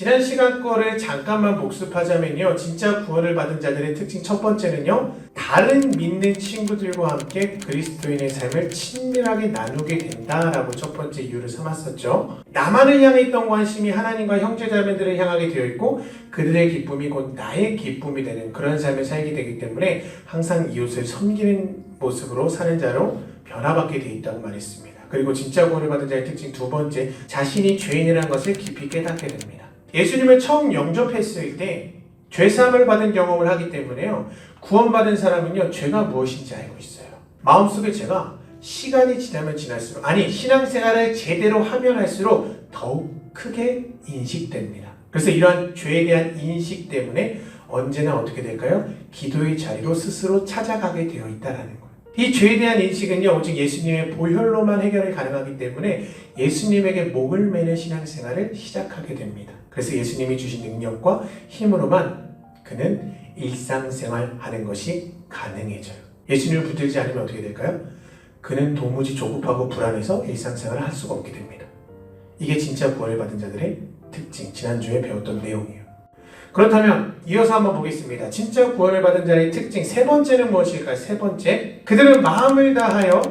지난 시간 거를 잠깐만 복습하자면요. 진짜 구원을 받은 자들의 특징 첫 번째는요. 다른 믿는 친구들과 함께 그리스도인의 삶을 친밀하게 나누게 된다라고 첫 번째 이유를 삼았었죠. 나만을 향해 있던 관심이 하나님과 형제자매들을 향하게 되어 있고 그들의 기쁨이 곧 나의 기쁨이 되는 그런 삶을 살게 되기 때문에 항상 이웃을 섬기는 모습으로 사는 자로 변화받게 되어 있다고 말했습니다. 그리고 진짜 구원을 받은 자의 특징 두 번째, 자신이 죄인이라는 것을 깊이 깨닫게 됩니다. 예수님을 처음 영접했을 때 죄사함을 받은 경험을 하기 때문에요. 구원받은 사람은요. 죄가 무엇인지 알고 있어요. 마음속에 죄가 시간이 지나면 지날수록 신앙생활을 제대로 하면 할수록 더욱 크게 인식됩니다. 그래서 이러한 죄에 대한 인식 때문에 언제나 어떻게 될까요? 기도의 자리로 스스로 찾아가게 되어 있다는 거예요. 이 죄에 대한 인식은요. 오직 예수님의 보혈로만 해결이 가능하기 때문에 예수님에게 목을 매는 신앙생활을 시작하게 됩니다. 그래서 예수님이 주신 능력과 힘으로만 그는 일상생활하는 것이 가능해져요. 예수님을 붙들지 않으면 어떻게 될까요? 그는 도무지 조급하고 불안해서 일상생활을 할 수가 없게 됩니다. 이게 진짜 구원을 받은 자들의 특징, 지난주에 배웠던 내용이에요. 그렇다면 이어서 한번 보겠습니다. 진짜 구원을 받은 자의 특징 세 번째는 무엇일까요? 세 번째, 그들은 마음을 다하여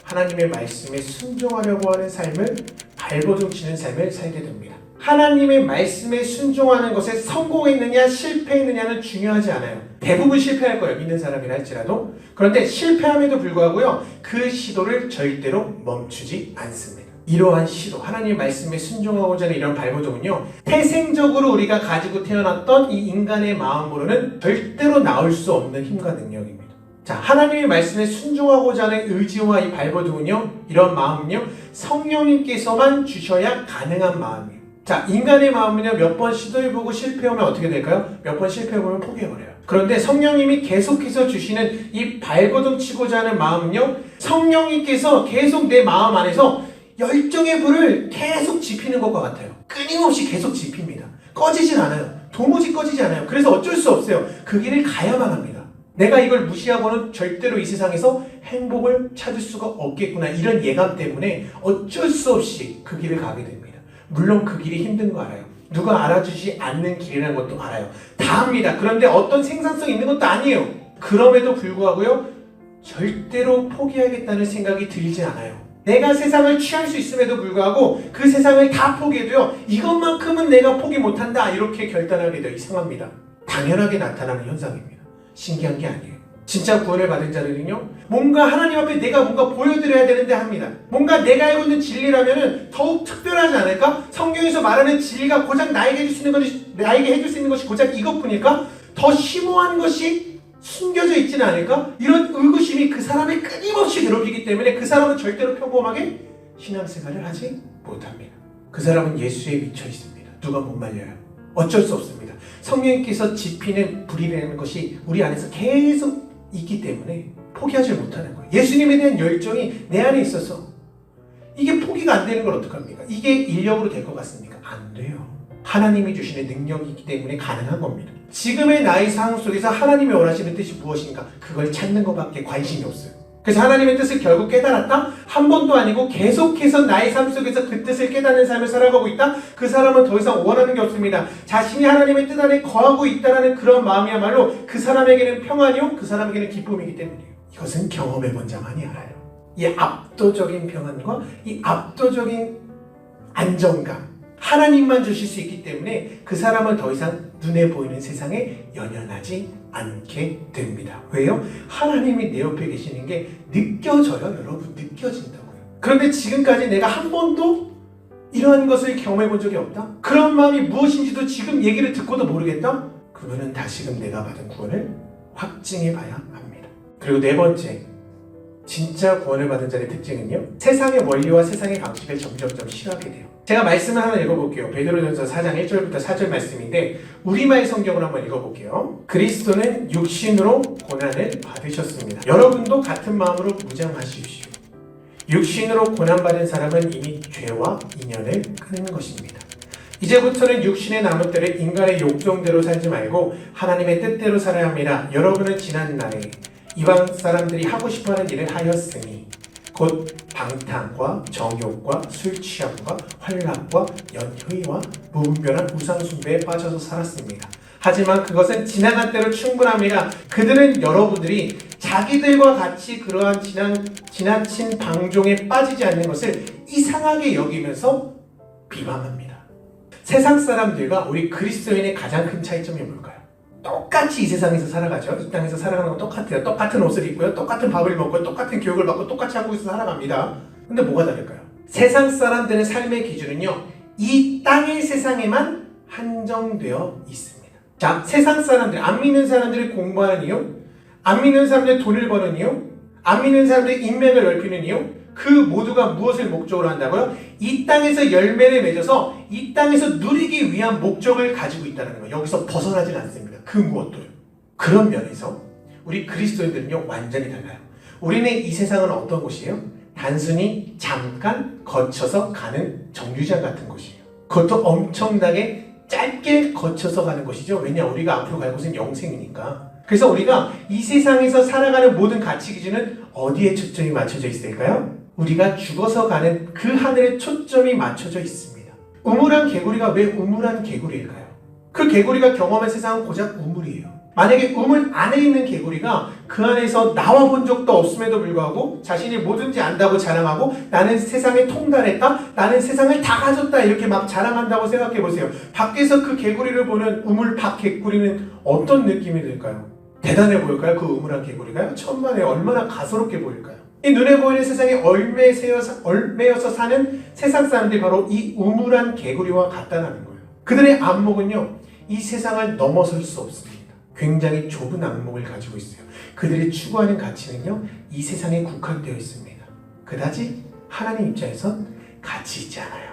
하나님의 말씀에 순종하려고 하는 삶을 발버둥치는 삶을 살게 됩니다. 하나님의 말씀에 순종하는 것에 성공했느냐 실패했느냐는 중요하지 않아요. 대부분 실패할 거예요. 믿는 사람이라 할지라도. 그런데 실패함에도 불구하고요. 그 시도를 절대로 멈추지 않습니다. 이러한 시도, 하나님의 말씀에 순종하고자 하는 이런 발버둥은요. 태생적으로 우리가 가지고 태어났던 이 인간의 마음으로는 절대로 나올 수 없는 힘과 능력입니다. 자, 하나님의 말씀에 순종하고자 하는 의지와 이 발버둥은요. 이런 마음은요. 성령님께서만 주셔야 가능한 마음이에요. 자, 인간의 마음은요. 몇 번 시도해보고 실패하면 어떻게 될까요? 몇 번 실패해보면 포기해버려요. 그런데 성령님이 계속해서 주시는 이 발버둥치고자 하는 마음은요. 성령님께서 계속 내 마음 안에서 열정의 불을 계속 지피는 것과 같아요. 끊임없이 계속 지핍니다. 꺼지진 않아요. 도무지 꺼지지 않아요. 그래서 어쩔 수 없어요. 그 길을 가야만 합니다. 내가 이걸 무시하고는 절대로 이 세상에서 행복을 찾을 수가 없겠구나. 이런 예감 때문에 어쩔 수 없이 그 길을 가게 됩니다. 물론 그 길이 힘든 거 알아요. 누가 알아주지 않는 길이라는 것도 알아요. 다 합니다. 그런데 어떤 생산성 있는 것도 아니에요. 그럼에도 불구하고요. 절대로 포기하겠다는 생각이 들지 않아요. 내가 세상을 취할 수 있음에도 불구하고 그 세상을 다 포기해도요. 이것만큼은 내가 포기 못한다. 이렇게 결단하게 돼요. 이상합니다. 당연하게 나타나는 현상입니다. 신기한 게 아니에요. 진짜 구원을 받은 자들은요. 뭔가 하나님 앞에 내가 뭔가 보여드려야 되는데 합니다. 뭔가 내가 알고 있는 진리라면 더욱 특별하지 않을까? 성경에서 말하는 진리가 고작 나에게 해줄 수 있는 것이 고작 이것뿐일까? 더 심오한 것이 숨겨져 있지는 않을까? 이런 의구심이 그 사람을 끊임없이 괴롭히기 때문에 그 사람은 절대로 평범하게 신앙생활을 하지 못합니다. 그 사람은 예수에 미쳐 있습니다. 누가 못 말려요. 어쩔 수 없습니다. 성령님께서 지피는 불이라는 것이 우리 안에서 계속 있기 때문에 포기하지 못하는 거예요. 예수님에 대한 열정이 내 안에 있어서 이게 포기가 안 되는 걸 어떡합니까? 이게 인력으로 될 것 같습니까? 안 돼요. 하나님이 주시는 능력이 있기 때문에 가능한 겁니다. 지금의 나의 상황 속에서 하나님이 원하시는 뜻이 무엇인가? 그걸 찾는 것밖에 관심이 없어요. 그래서 하나님의 뜻을 결국 깨달았다? 한 번도 아니고 계속해서 나의 삶 속에서 그 뜻을 깨닫는 삶을 살아가고 있다? 그 사람은 더 이상 원하는 게 없습니다. 자신이 하나님의 뜻 안에 거하고 있다는 그런 마음이야말로 그 사람에게는 평안이요, 그 사람에게는 기쁨이기 때문이에요. 이것은 경험해본 자만이 알아요. 이 압도적인 평안과 이 압도적인 안정감, 하나님만 주실 수 있기 때문에 그 사람은 더 이상 눈에 보이는 세상에 연연하지 않게 됩니다. 왜요? 하나님이 내 옆에 계시는 게 느껴져요. 여러분, 느껴진다고요. 그런데 지금까지 내가 한 번도 이러한 것을 경험해 본 적이 없다? 그런 마음이 무엇인지도 지금 얘기를 듣고도 모르겠다? 그분은 다시금 내가 받은 구원을 확증해 봐야 합니다. 그리고 네 번째, 진짜 구원을 받은 자의 특징은요. 세상의 원리와 세상의 방식을 점점점 싫어하게 돼요. 제가 말씀을 하나 읽어볼게요. 베드로전서 4장 1절부터 4절 말씀인데 우리말 성경을 한번 읽어볼게요. 그리스도는 육신으로 고난을 받으셨습니다. 여러분도 같은 마음으로 무장하십시오. 육신으로 고난받은 사람은 이미 죄와 인연을 끊는 것입니다. 이제부터는 육신의 남은 때를 인간의 욕정대로 살지 말고 하나님의 뜻대로 살아야 합니다. 여러분은 지난 날에 이방 사람들이 하고 싶어하는 일을 하였으니 곧 방탕과 정욕과 술 취함과 환락과 연회와 무분별한 우상숭배에 빠져서 살았습니다. 하지만 그것은 지나간 때로 충분합니다. 그들은 여러분들이 자기들과 같이 그러한 지나친 방종에 빠지지 않는 것을 이상하게 여기면서 비방합니다. 세상 사람들과 우리 그리스도인의 가장 큰 차이점이 뭘까요? 똑같이 이 세상에서 살아가죠. 이 땅에서 살아가는 건 똑같아요. 똑같은 옷을 입고요. 똑같은 밥을 먹고요. 똑같은 교육을 받고 똑같이 한국에서 살아갑니다. 근데 뭐가 다를까요? 세상 사람들의 삶의 기준은요, 이 땅의 세상에만 한정되어 있습니다. 자, 세상 사람들, 안 믿는 사람들이 공부하는 이유, 안 믿는 사람들이 돈을 버는 이유, 안 믿는 사람들이 인맥을 넓히는 이유, 그 모두가 무엇을 목적으로 한다고요? 이 땅에서 열매를 맺어서 이 땅에서 누리기 위한 목적을 가지고 있다는 거예요. 여기서 벗어나질 않습니다. 그 무엇도요. 그런 면에서 우리 그리스도인들은요, 완전히 달라요. 우리는 이 세상은 어떤 곳이에요? 단순히 잠깐 거쳐서 가는 정류장 같은 곳이에요. 그것도 엄청나게 짧게 거쳐서 가는 것이죠. 왜냐? 우리가 앞으로 갈 곳은 영생이니까. 그래서 우리가 이 세상에서 살아가는 모든 가치 기준은 어디에 초점이 맞춰져 있을까요? 우리가 죽어서 가는 그 하늘에 초점이 맞춰져 있습니다. 우물한 개구리가 왜 우물한 개구리일까요? 그 개구리가 경험한 세상은 고작 우물이에요. 만약에 우물 안에 있는 개구리가 그 안에서 나와 본 적도 없음에도 불구하고 자신이 뭐든지 안다고 자랑하고 나는 세상에 통달했다, 나는 세상을 다 가졌다 이렇게 막 자랑한다고 생각해 보세요. 밖에서 그 개구리를 보는 우물 밖 개구리는 어떤 느낌이 들까요? 대단해 보일까요? 그 우물한 개구리가요? 천만에 얼마나 가소롭게 보일까요? 이 눈에 보이는 세상에 얼매여서 사는 세상 사람들이 바로 이 우물한 개구리와 같다는 거예요. 그들의 안목은요, 이 세상을 넘어설 수 없습니다. 굉장히 좁은 안목을 가지고 있어요. 그들이 추구하는 가치는요, 이 세상에 국한되어 있습니다. 그다지 하나님 입장에선 가치 있지 않아요.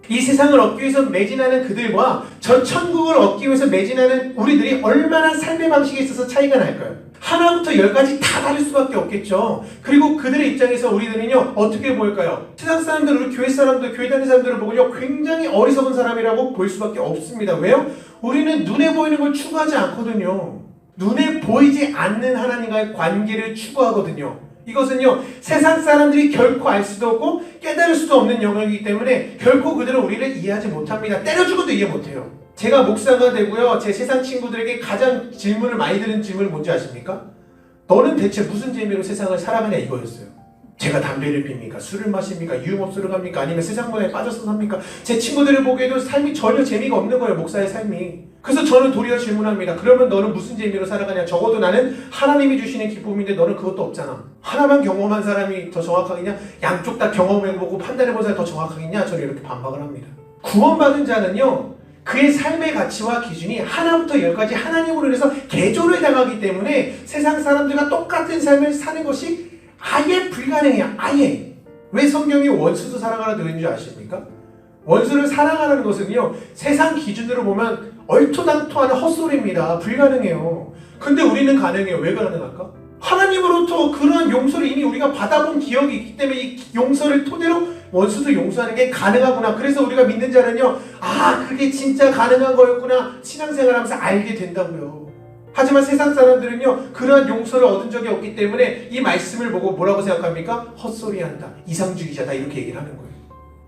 이 세상을 얻기 위해서 매진하는 그들과 저 천국을 얻기 위해서 매진하는 우리들이 얼마나 삶의 방식에 있어서 차이가 날까요? 하나부터 열까지 다 다를 수밖에 없겠죠. 그리고 그들의 입장에서 우리들은요, 어떻게 보일까요? 세상 사람들, 우리 교회 사람들, 교회 다니는 사람들을 보고요, 굉장히 어리석은 사람이라고 볼 수밖에 없습니다. 왜요? 우리는 눈에 보이는 걸 추구하지 않거든요. 눈에 보이지 않는 하나님과의 관계를 추구하거든요. 이것은요, 세상 사람들이 결코 알 수도 없고 깨달을 수도 없는 영역이기 때문에 결코 그들은 우리를 이해하지 못합니다. 때려 죽어도 이해 못해요. 제가 목사가 되고요, 제 세상 친구들에게 가장 질문을 많이 드는 질문이 뭔지 아십니까? 너는 대체 무슨 재미로 세상을 살아가냐 이거였어요. 제가 담배를 핍니까? 술을 마십니까? 유흥업소를 갑니까? 아니면 세상 문화에 빠져서 삽니까? 제 친구들을 보기에도 삶이 전혀 재미가 없는 거예요, 목사의 삶이. 그래서 저는 도리어 질문합니다. 그러면 너는 무슨 재미로 살아가냐? 적어도 나는 하나님이 주시는 기쁨인데 너는 그것도 없잖아. 하나만 경험한 사람이 더 정확하겠냐? 양쪽 다 경험해보고 판단해본 사람이 더 정확하겠냐? 저는 이렇게 반박을 합니다. 구원받은 자는요, 그의 삶의 가치와 기준이 하나부터 열까지 하나님으로 인해서 개조를 당하기 때문에 세상 사람들과 똑같은 삶을 사는 것이 아예 불가능해요. 아예. 왜 성경이 원수도 사랑하라 되어 있는 줄 아십니까? 원수를 사랑하는 것은요, 세상 기준으로 보면 얼토당토하는 헛소리입니다. 불가능해요. 근데 우리는 가능해요. 왜 가능할까? 하나님으로부터 그러한 용서를 이미 우리가 받아본 기억이 있기 때문에 이 용서를 토대로 원수도 용서하는 게 가능하구나. 그래서 우리가 믿는 자는요, 아, 그게 진짜 가능한 거였구나. 신앙생활하면서 알게 된다고요. 하지만 세상 사람들은요, 그러한 용서를 얻은 적이 없기 때문에 이 말씀을 보고 뭐라고 생각합니까? 헛소리한다, 이상주의자다, 이렇게 얘기를 하는 거예요.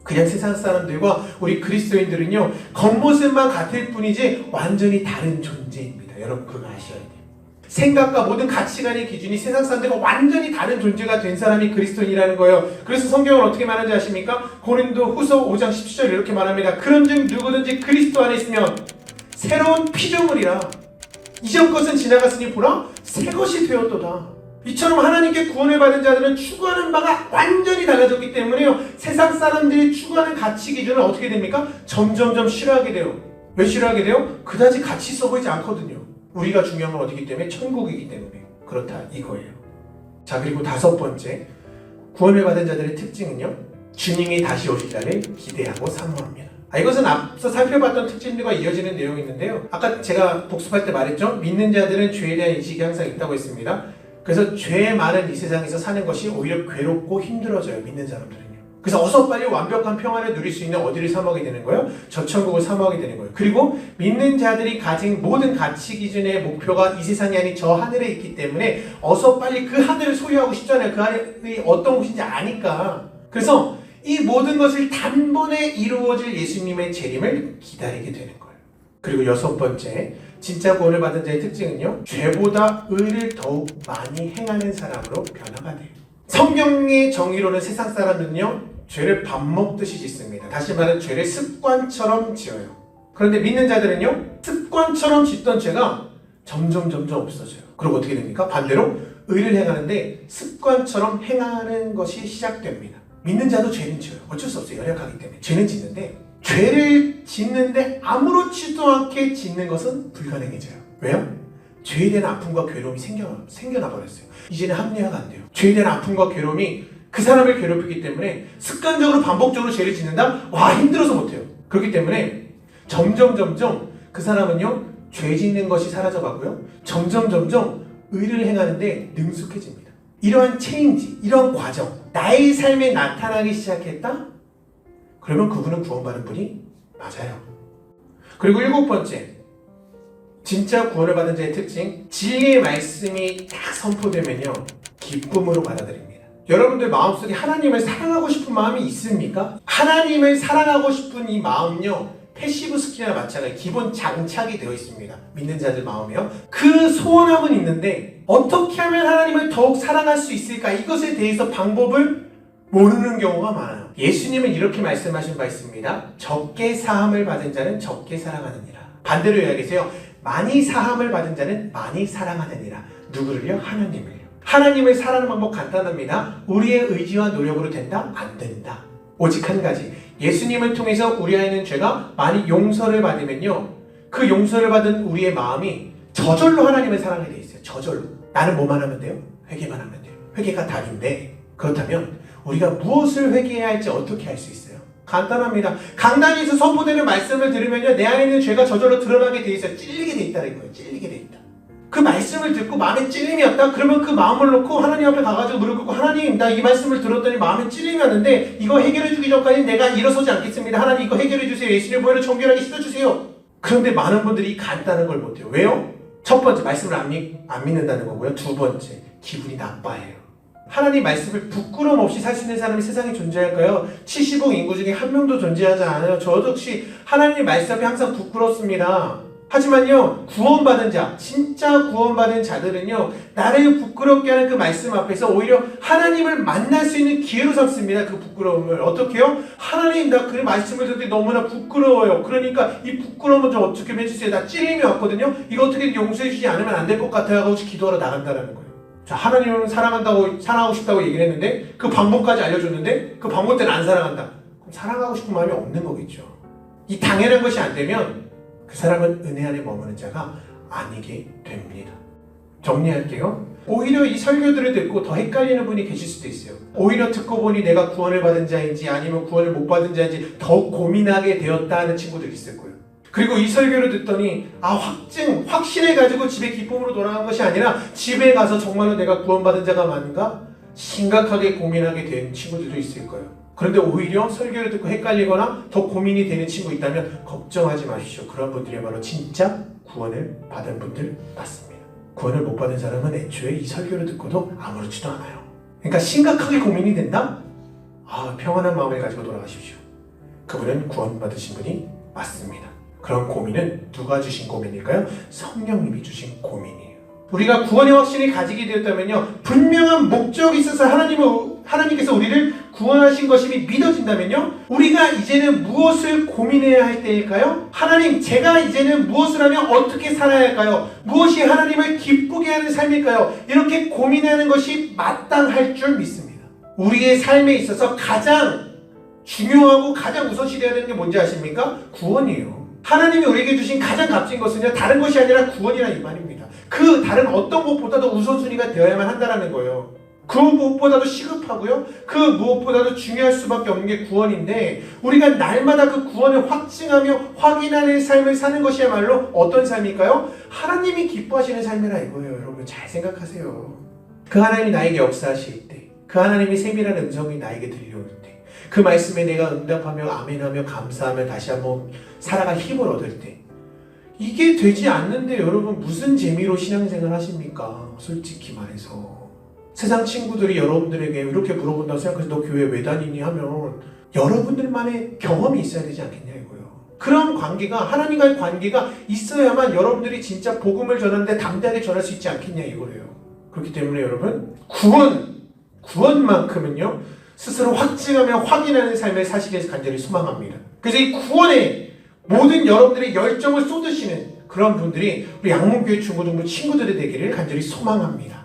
그냥 세상 사람들과 우리 그리스도인들은요, 겉모습만 같을 뿐이지 완전히 다른 존재입니다. 여러분 그거 아셔야 돼요. 생각과 모든 가치관의 기준이 세상 사람들과 완전히 다른 존재가 된 사람이 그리스도인이라는 거예요. 그래서 성경은 어떻게 말하는지 아십니까? 고린도 후서 5장 17절 이렇게 말합니다. 그런즉 누구든지 그리스도 안에 있으면 새로운 피조물이라. 이전 것은 지나갔으니 보라 새 것이 되었도다. 이처럼 하나님께 구원을 받은 자들은 추구하는 바가 완전히 달라졌기 때문에요, 세상 사람들이 추구하는 가치 기준은 어떻게 됩니까? 점점점 싫어하게 돼요. 왜 싫어하게 돼요? 그다지 가치 있어 보이지 않거든요. 우리가 중요한 건 어디기 때문에? 천국이기 때문에 그렇다 이거예요. 자, 그리고 다섯 번째, 구원을 받은 자들의 특징은요, 주님이 다시 오실 날을 기대하고 사모합니다. 이것은 앞서 살펴봤던 특징들과 이어지는 내용이 있는데요, 아까 제가 복습할 때 말했죠. 믿는 자들은 죄에 대한 인식이 항상 있다고 했습니다. 그래서 죄 많은 이 세상에서 사는 것이 오히려 괴롭고 힘들어져요, 믿는 사람들은요. 그래서 어서 빨리 완벽한 평안을 누릴 수 있는 어디를 사모하게 되는 거예요? 저 천국을 사모하게 되는 거예요. 그리고 믿는 자들이 가진 모든 가치 기준의 목표가 이 세상이 아닌 저 하늘에 있기 때문에 어서 빨리 그 하늘을 소유하고 싶잖아요. 그 하늘이 어떤 곳인지 아니까. 그래서 이 모든 것을 단번에 이루어질 예수님의 재림을 기다리게 되는 거예요. 그리고 여섯 번째, 진짜 구원을 받은 자의 특징은요, 죄보다 의를 더욱 많이 행하는 사람으로 변화가 돼요. 성경의 정의로는 세상 사람은요, 죄를 밥 먹듯이 짓습니다. 다시 말해 죄를 습관처럼 지어요. 그런데 믿는 자들은요, 습관처럼 짓던 죄가 점점 없어져요. 그리고 어떻게 됩니까? 반대로 의를 행하는데 습관처럼 행하는 것이 시작됩니다. 믿는 자도 죄는 지어요. 어쩔 수 없어요. 연약하기 때문에. 죄는 짓는데 죄를 짓는데 아무렇지도 않게 짓는 것은 불가능해져요. 왜요? 죄에 대한 아픔과 괴로움이 생겨나 버렸어요. 이제는 합리화가 안 돼요. 죄에 대한 아픔과 괴로움이 그 사람을 괴롭히기 때문에 습관적으로 반복적으로 죄를 짓는다? 와, 힘들어서 못해요. 그렇기 때문에 점점 그 사람은요, 죄 짓는 것이 사라져가고요, 점점 의를 행하는데 능숙해집니다. 이러한 체인지, 이러한 과정, 나의 삶에 나타나기 시작했다? 그러면 그분은 구원받은 분이 맞아요. 그리고 일곱 번째, 진짜 구원을 받은 자의 특징, 진리의 말씀이 딱 선포되면요, 기쁨으로 받아들입니다. 여러분들 마음속에 하나님을 사랑하고 싶은 마음이 있습니까? 하나님을 사랑하고 싶은 이 마음은요, 패시브 스킬이나 마찬가지 기본 장착이 되어 있습니다. 믿는 자들 마음이요. 그 소원함은 있는데 어떻게 하면 하나님을 더욱 사랑할 수 있을까? 이것에 대해서 방법을 모르는 경우가 많아요. 예수님은 이렇게 말씀하신 바 있습니다. 적게 사함을 받은 자는 적게 사랑하느니라. 반대로 이야기하세요. 많이 사함을 받은 자는 많이 사랑하느니라. 누구를요? 하나님을요. 하나님을 사랑하는 방법 간단합니다. 우리의 의지와 노력으로 된다? 안 된다. 오직 한 가지. 예수님을 통해서 우리 안에 있는 죄가 많이 용서를 받으면요, 그 용서를 받은 우리의 마음이 저절로 하나님을 사랑하게 돼 있어요. 저절로. 나는 뭐만 하면 돼요? 회개만 하면 돼요. 회개가 답인데, 그렇다면 우리가 무엇을 회개해야 할지 어떻게 할 수 있어요? 간단합니다. 강단에서 선포되는 말씀을 들으면요, 내 안에 있는 죄가 저절로 드러나게 돼 있어요. 찔리게 돼 있다는 거예요. 찔리게 돼 있다. 그 말씀을 듣고 마음에 찔림이 없다? 그러면 그 마음을 놓고 하나님 앞에 가가지고 무릎 꿇고, 하나님, 나 이 말씀을 들었더니 마음에 찔림이 왔는데 이거 해결해 주기 전까지 내가 일어서지 않겠습니다. 하나님, 이거 해결해 주세요. 예수님의 보혈을 정결하게 씻어주세요. 그런데 많은 분들이 이 간단한 걸 못해요. 왜요? 첫 번째, 말씀을 안 믿는다는 거고요. 두 번째, 기분이 나빠해요. 하나님 말씀을 부끄러움 없이 살 수 있는 사람이 세상에 존재할까요? 70억 인구 중에 한 명도 존재하지 않아요. 저 역시 하나님 말씀 앞에 항상 부끄럽습니다. 하지만요, 구원받은 자, 진짜 구원받은 자들은요, 나를 부끄럽게 하는 그 말씀 앞에서 오히려 하나님을 만날 수 있는 기회로 삼습니다. 그 부끄러움을. 어떻게 해요? 하나님, 나 그 말씀을 듣는데 너무나 부끄러워요. 그러니까 이 부끄러움을 좀 어떻게 해주세요. 나 찔림이 왔거든요. 이거 어떻게 용서해 주지 않으면 안 될 것 같아요 하고 기도하러 나간다는 거예요. 자, 하나님은 사랑하고 싶다고 얘기를 했는데 그 방법까지 알려줬는데 그 방법 때는 안 사랑한다. 그럼 사랑하고 싶은 마음이 없는 거겠죠. 이 당연한 것이 안 되면 그 사람은 은혜 안에 머무는 자가 아니게 됩니다. 정리할게요. 오히려 이 설교들을 듣고 더 헷갈리는 분이 계실 수도 있어요. 오히려 듣고 보니 내가 구원을 받은 자인지 아니면 구원을 못 받은 자인지 더욱 고민하게 되었다 하는 친구들이 있을 거예요. 그리고 이 설교를 듣더니 확신해가지고 집에 기쁨으로 돌아간 것이 아니라 집에 가서 정말로 내가 구원받은 자가 맞는가? 심각하게 고민하게 된 친구들도 있을 거예요. 그런데 오히려 설교를 듣고 헷갈리거나 더 고민이 되는 친구 있다면 걱정하지 마십시오. 그런 분들이야말로 진짜 구원을 받은 분들 맞습니다. 구원을 못 받은 사람은 애초에 이 설교를 듣고도 아무렇지도 않아요. 그러니까 심각하게 고민이 된다? 평안한 마음을 가지고 돌아가십시오. 그분은 구원받으신 분이 맞습니다. 그런 고민은 누가 주신 고민일까요? 성령님이 주신 고민이에요. 우리가 구원의 확신을 가지게 되었다면요, 분명한 목적이 있어서 하나님께서 우리를 구원하신 것임이 믿어진다면요, 우리가 이제는 무엇을 고민해야 할 때일까요? 하나님, 제가 이제는 무엇을 하면 어떻게 살아야 할까요? 무엇이 하나님을 기쁘게 하는 삶일까요? 이렇게 고민하는 것이 마땅할 줄 믿습니다. 우리의 삶에 있어서 가장 중요하고 가장 우선시 되어야 되는 게 뭔지 아십니까? 구원이에요. 하나님이 우리에게 주신 가장 값진 것은요, 다른 것이 아니라 구원이라는 이 말입니다. 그 다른 어떤 것보다도 우선순위가 되어야만 한다는 거예요. 그 무엇보다도 시급하고요, 그 무엇보다도 중요할 수밖에 없는 게 구원인데, 우리가 날마다 그 구원을 확증하며 확인하는 삶을 사는 것이야말로 어떤 삶일까요? 하나님이 기뻐하시는 삶이라 이거예요. 여러분 잘 생각하세요. 그 하나님이 나에게 역사하실 때, 그 하나님이 세밀한 음성이 나에게 들려올 때, 그 말씀에 내가 응답하며 아멘하며 감사하며 다시 한번 살아갈 힘을 얻을 때 이게 되지 않는데 여러분 무슨 재미로 신앙생활 하십니까? 솔직히 말해서 세상 친구들이 여러분들에게 이렇게 물어본다고 생각해서 너 교회 왜 다니니 하면 여러분들만의 경험이 있어야 되지 않겠냐 이거예요. 그런 관계가 하나님과의 관계가 있어야만 여러분들이 진짜 복음을 전하는데 담대하게 전할 수 있지 않겠냐 이거예요. 그렇기 때문에 여러분 구원만큼은요 스스로 확증하며 확인하는 삶을 사실에서 간절히 소망합니다. 그래서 이 구원에 모든 여러분들의 열정을 쏟으시는 그런 분들이 우리 양문교회 중고등부 친구들이 되기를 간절히 소망합니다.